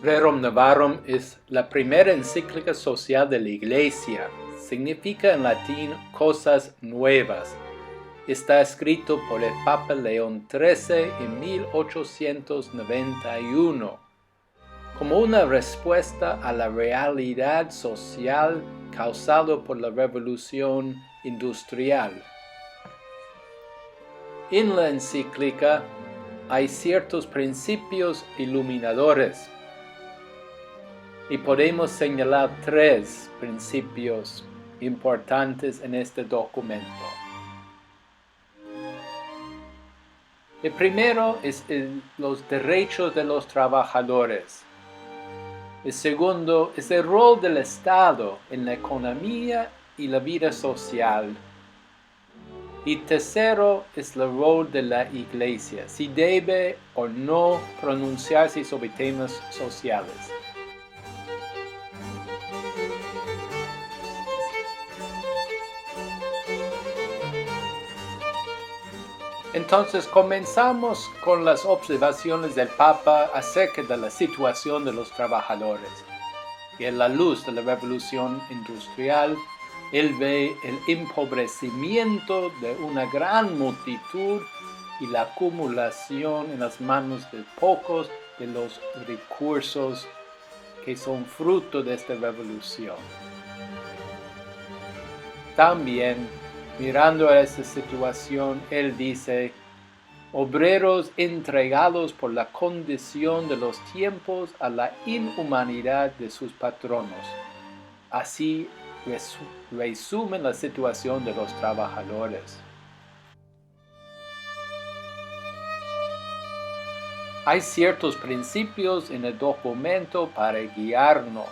Rerum Novarum es la primera encíclica social de la Iglesia. Significa en latín cosas nuevas. Está escrito por el Papa León XIII en 1891, como una respuesta a la realidad social causada por la revolución industrial. En la encíclica hay ciertos principios iluminadores y podemos señalar 3 principios importantes en este documento. El primero es los derechos de los trabajadores. El segundo es el rol del Estado en la economía y la vida social. Y tercero es el rol de la Iglesia, si debe o no pronunciarse sobre temas sociales. Entonces comenzamos con las observaciones del Papa acerca de la situación de los trabajadores. Y a la luz de la revolución industrial, él ve el empobrecimiento de una gran multitud y la acumulación en las manos de pocos de los recursos que son fruto de esta revolución. También, mirando a esta situación, él dice: obreros entregados por la condición de los tiempos a la inhumanidad de sus patronos. Así resumen la situación de los trabajadores. Hay ciertos principios en el documento para guiarnos.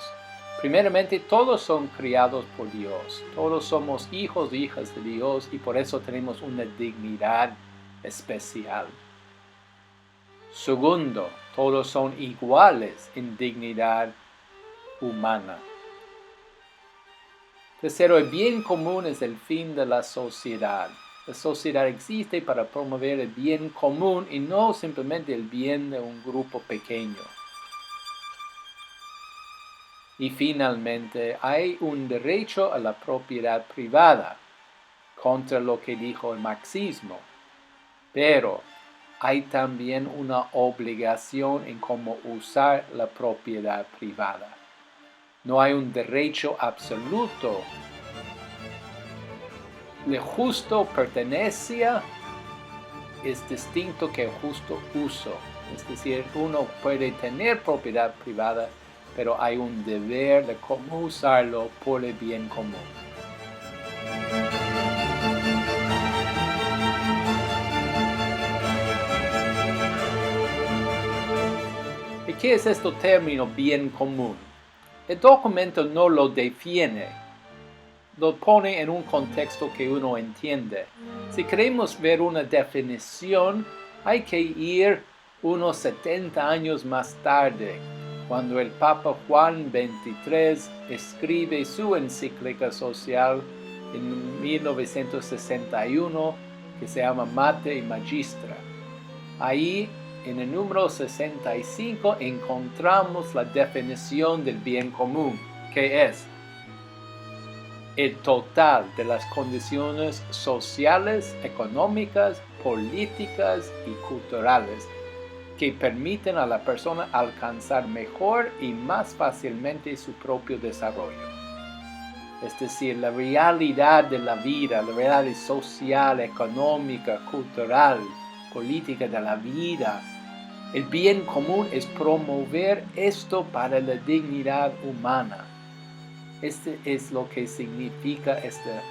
Primeramente, todos son criados por Dios. Todos somos hijos e hijas de Dios y por eso tenemos una dignidad especial. Segundo, todos son iguales en dignidad humana. Tercero, el bien común es el fin de la sociedad. La sociedad existe para promover el bien común y no simplemente el bien de un grupo pequeño. Y finalmente, hay un derecho a la propiedad privada, contra lo que dijo el marxismo. Pero hay también una obligación en cómo usar la propiedad privada. No hay un derecho absoluto. El justo pertenencia es distinto que el justo uso. Es decir, uno puede tener propiedad privada, pero hay un deber de cómo usarlo por el bien común. ¿Y qué es este término bien común? El documento no lo define, lo pone en un contexto que uno entiende. Si queremos ver una definición, hay que ir unos 70 años más tarde, cuando el Papa Juan XXIII escribe su encíclica social en 1961, que se llama Mater y Magistra. Ahí, en el número 65, encontramos la definición del bien común, que es el total de las condiciones sociales, económicas, políticas y culturales que permiten a la persona alcanzar mejor y más fácilmente su propio desarrollo. Es decir, la realidad de la vida, la realidad social, económica, cultural, política de la vida. El bien común es promover esto para la dignidad humana. Este es lo que significa esta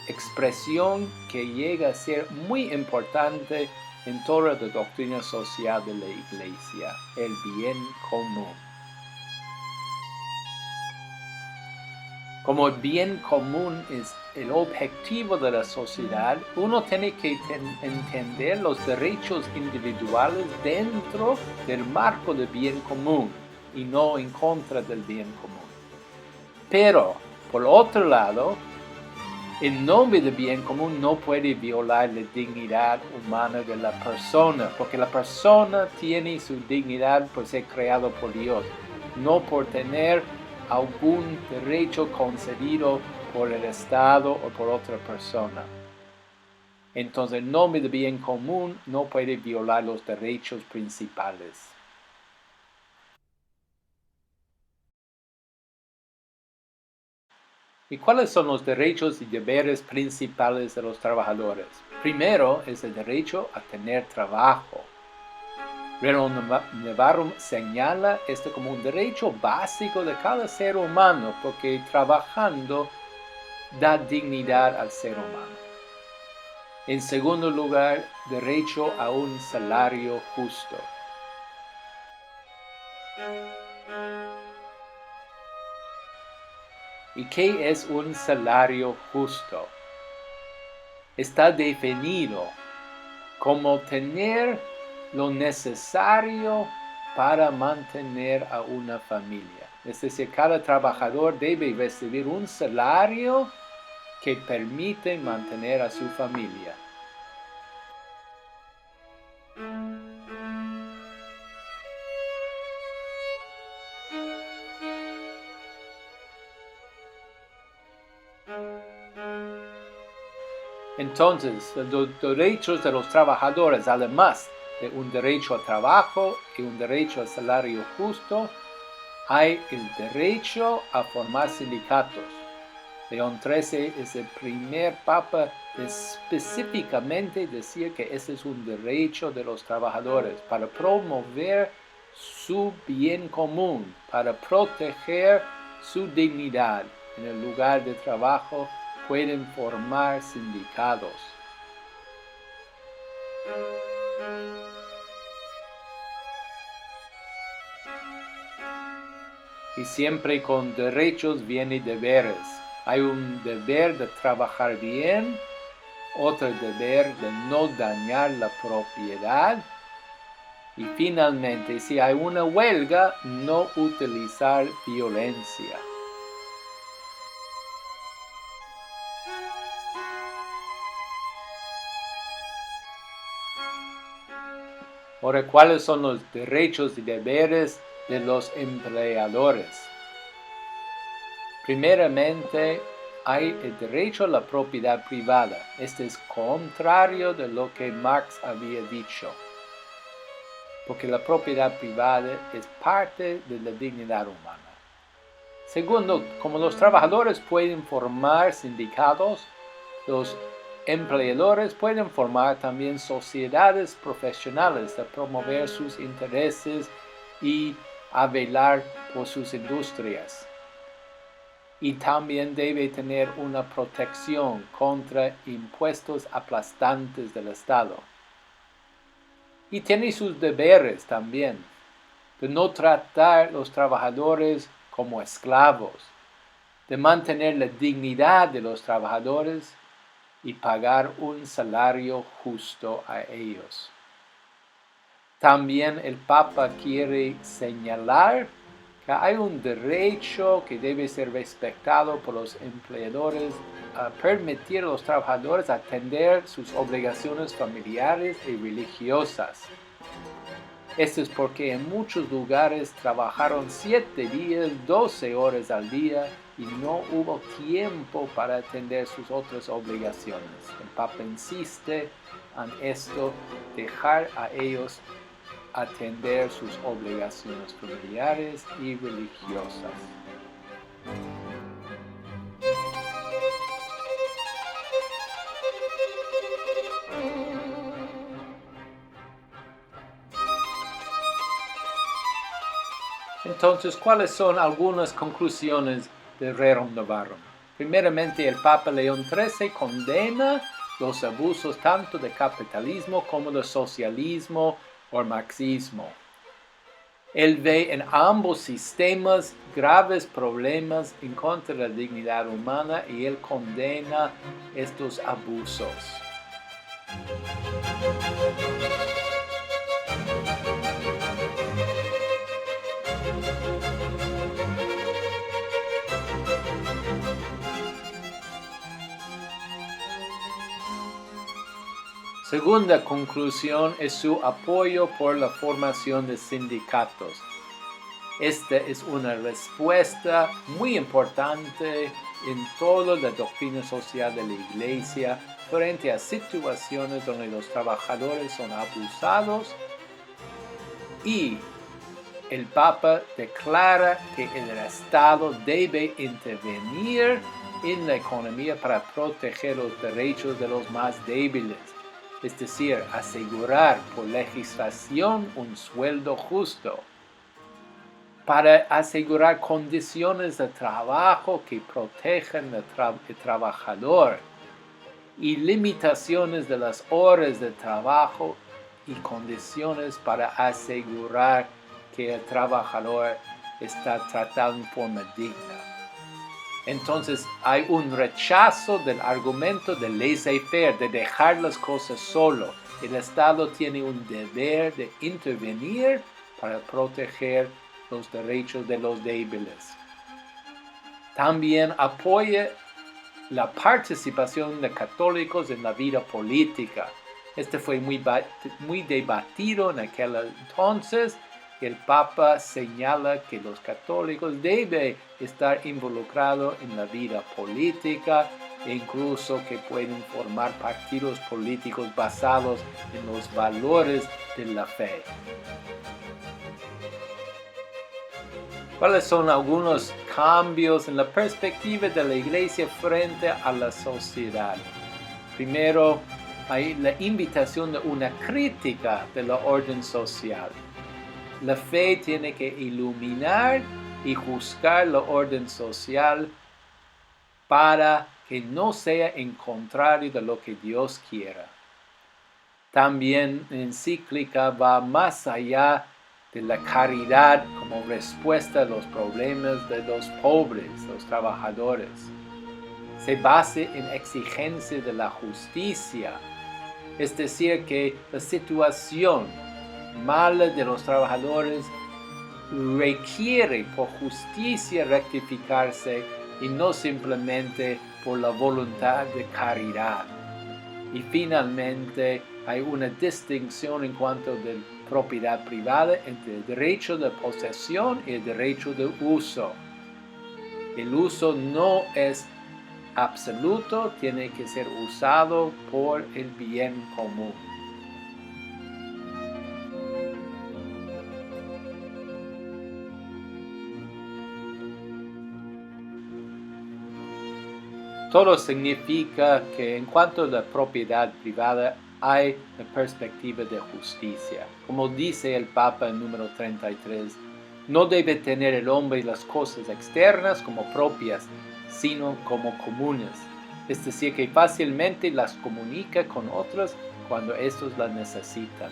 expresión que llega a ser muy importante en toda la doctrina social de la Iglesia, el bien común. Como el bien común es el objetivo de la sociedad, uno tiene que entender los derechos individuales dentro del marco del bien común y no en contra del bien común. Pero, por otro lado, El nombre de bien común no puede violar la dignidad humana de la persona, porque la persona tiene su dignidad por ser creado por Dios, no por tener algún derecho concedido por el Estado o por otra persona. Entonces el nombre de bien común no puede violar los derechos principales. ¿Y cuáles son los derechos y deberes principales de los trabajadores? Primero es el derecho a tener trabajo. Rerum Novarum señala esto como un derecho básico de cada ser humano, porque trabajando da dignidad al ser humano. En segundo lugar, derecho a un salario justo. ¿Y qué es un salario justo? Está definido como tener lo necesario para mantener a una familia. Es decir, cada trabajador debe recibir un salario que permite mantener a su familia. Entonces, los derechos de los trabajadores, además de un derecho al trabajo y un derecho al salario justo, hay el derecho a formar sindicatos. León XIII es el primer papa que específicamente decía que ese es un derecho de los trabajadores para promover su bien común, para proteger su dignidad en el lugar de trabajo. Pueden formar sindicatos. Y siempre con derechos viene deberes. Hay un deber de trabajar bien, otro deber de no dañar la propiedad. Y finalmente, si hay una huelga, no utilizar violencia. Ahora, ¿cuáles son los derechos y deberes de los empleadores? Primeramente, hay el derecho a la propiedad privada. Este es contrario de lo que Marx había dicho, porque la propiedad privada es parte de la dignidad humana. Segundo, como los trabajadores pueden formar sindicatos, los empleadores pueden formar también sociedades profesionales de promover sus intereses y a velar por sus industrias. Y también debe tener una protección contra impuestos aplastantes del Estado. Y tiene sus deberes también, de no tratar a los trabajadores como esclavos, de mantener la dignidad de los trabajadores y pagar un salario justo a ellos. También el Papa quiere señalar que hay un derecho que debe ser respetado por los empleadores a permitir a los trabajadores atender sus obligaciones familiares y religiosas. Esto es porque en muchos lugares trabajaron 7 días, 12 horas al día y no hubo tiempo para atender sus otras obligaciones. El Papa insiste en esto, dejar a ellos atender sus obligaciones familiares y religiosas. Entonces, ¿cuáles son algunas conclusiones de Rerum Novarum? Primeramente, el Papa León XIII condena los abusos tanto del capitalismo como del socialismo o marxismo. Él ve en ambos sistemas graves problemas en contra de la dignidad humana y él condena estos abusos. Segunda conclusión es su apoyo por la formación de sindicatos. Esta es una respuesta muy importante en toda la doctrina social de la Iglesia frente a situaciones donde los trabajadores son abusados, y el Papa declara que el Estado debe intervenir en la economía para proteger los derechos de los más débiles, es decir, asegurar por legislación un sueldo justo, para asegurar condiciones de trabajo que protejan al trabajador y limitaciones de las horas de trabajo y condiciones para asegurar que el trabajador está tratado en forma digna. Entonces hay un rechazo del argumento de laissez-faire, de dejar las cosas solo. El Estado tiene un deber de intervenir para proteger los derechos de los débiles. También apoya la participación de católicos en la vida política. Este fue muy debatido en aquel entonces. El Papa señala que los católicos deben estar involucrados en la vida política e incluso que pueden formar partidos políticos basados en los valores de la fe. ¿Cuáles son algunos cambios en la perspectiva de la Iglesia frente a la sociedad? Primero, hay la invitación de una crítica de la orden social. La fe tiene que iluminar y juzgar la orden social para que no sea en contrario de lo que Dios quiera. También la encíclica va más allá de la caridad como respuesta a los problemas de los pobres, los trabajadores. Se basa en exigencia de la justicia, es decir, que la situación mala de los trabajadores requiere por justicia rectificarse y no simplemente por la voluntad de caridad. Y finalmente hay una distinción en cuanto a propiedad privada entre el derecho de posesión y el derecho de uso. El uso no es absoluto, tiene que ser usado por el bien común. Todo significa que en cuanto a la propiedad privada hay la perspectiva de justicia. Como dice el Papa en número 33, no debe tener el hombre las cosas externas como propias, sino como comunes. Es decir, que fácilmente las comunica con otros cuando estos las necesitan.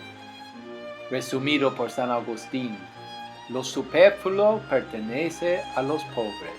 Resumido por San Agustín, lo superfluo pertenece a los pobres.